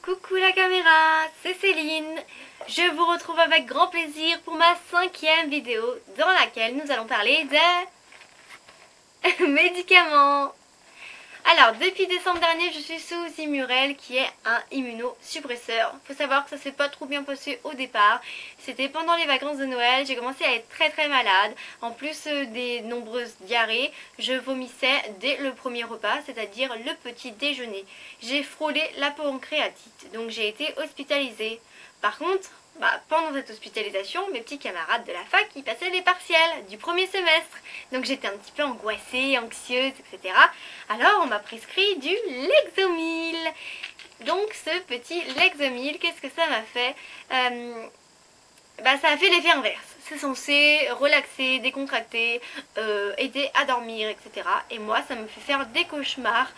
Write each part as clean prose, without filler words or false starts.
Coucou la caméra, c'est Céline. Je vous retrouve avec grand plaisir pour ma 5e vidéo dans laquelle nous allons parler de médicaments. Alors, depuis décembre dernier, je suis sous Immurel qui est un immunosuppresseur. Faut savoir que ça s'est pas trop bien passé au départ. C'était pendant les vacances de Noël, j'ai commencé à être très malade. En plus des nombreuses diarrhées, je vomissais dès le premier repas, c'est-à-dire le petit déjeuner. J'ai frôlé la pancréatite, donc j'ai été hospitalisée. Par contre, pendant cette hospitalisation, mes petits camarades de la fac, ils passaient les partiels du premier semestre. Donc j'étais un petit peu angoissée, anxieuse, etc. Alors on m'a prescrit du Lexomil. Donc ce petit Lexomil, qu'est-ce que ça m'a fait ça a fait l'effet inverse. C'est censé relaxer, décontracter, aider à dormir, etc. Et moi, ça me fait faire des cauchemars.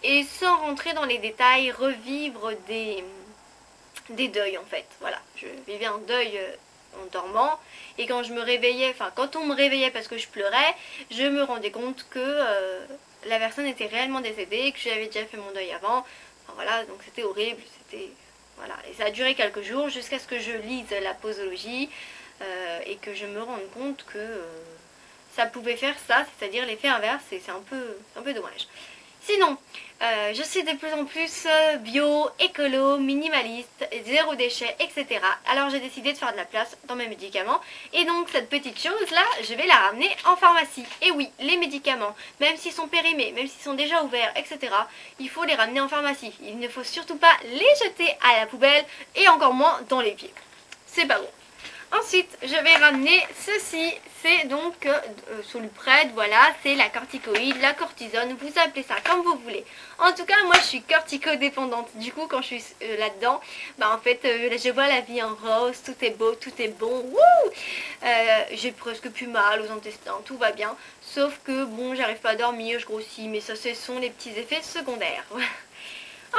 Et sans rentrer dans les détails, revivre des deuils en fait. Voilà, je vivais un deuil en dormant et quand je me réveillais, enfin quand on me réveillait parce que je pleurais, je me rendais compte que la personne était réellement décédée, que j'avais déjà fait mon deuil avant. Enfin voilà, donc c'était horrible, c'était voilà, et ça a duré quelques jours jusqu'à ce que je lise la posologie et que je me rende compte que ça pouvait faire ça, c'est-à-dire l'effet inverse, et c'est un peu dommage. Sinon, je suis de plus en plus bio, écolo, minimaliste, zéro déchet, etc. Alors j'ai décidé de faire de la place dans mes médicaments. Et donc cette petite chose là, je vais la ramener en pharmacie. Et oui, les médicaments, même s'ils sont périmés, même s'ils sont déjà ouverts, etc. Il faut les ramener en pharmacie. Il ne faut surtout pas les jeter à la poubelle et encore moins dans l'évier. C'est pas bon. Ensuite, je vais ramener ceci, c'est donc Solupred, voilà, c'est la corticoïde, la cortisone, vous appelez ça comme vous voulez. En tout cas, moi je suis corticodépendante, du coup quand je suis là-dedans, en fait je vois la vie en rose, tout est beau, tout est bon, j'ai presque plus mal aux intestins, tout va bien, sauf que bon, j'arrive pas à dormir, je grossis, mais ça ce sont les petits effets secondaires.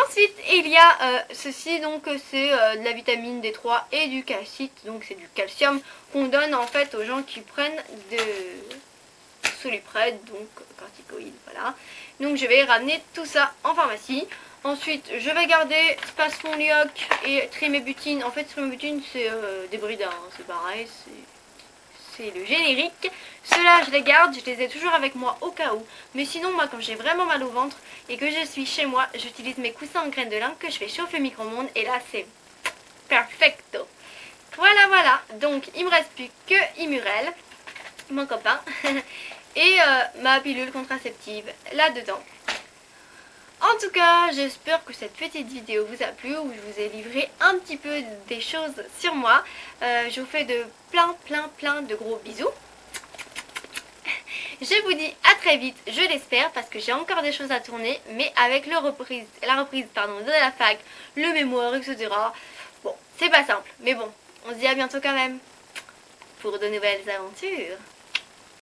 Ensuite, il y a ceci, donc c'est de la vitamine D3 et du calcite, donc c'est du calcium qu'on donne en fait aux gens qui prennent de Solupred, donc corticoïdes, voilà. Donc je vais ramener tout ça en pharmacie. Ensuite, je vais garder Spasfon-Lioc et Trimébutine. En fait, Trimébutine c'est des bridins, hein, c'est pareil, c'est le générique. Ceux-là, je les garde, je les ai toujours avec moi au cas où. Mais sinon, moi, quand j'ai vraiment mal au ventre et que je suis chez moi, j'utilise mes coussins en graines de lin que je fais chauffer au micro-ondes. Et là, c'est perfecto. Voilà. Donc, il me reste plus que Immurel, mon copain, et ma pilule contraceptive là-dedans. En tout cas, j'espère que cette petite vidéo vous a plu, où je vous ai livré un petit peu des choses sur moi. Je vous fais de plein de gros bisous. Je vous dis à très vite, je l'espère, parce que j'ai encore des choses à tourner, mais avec la reprise de la fac, le mémoire, etc. Bon, c'est pas simple, mais bon, on se dit à bientôt quand même, pour de nouvelles aventures.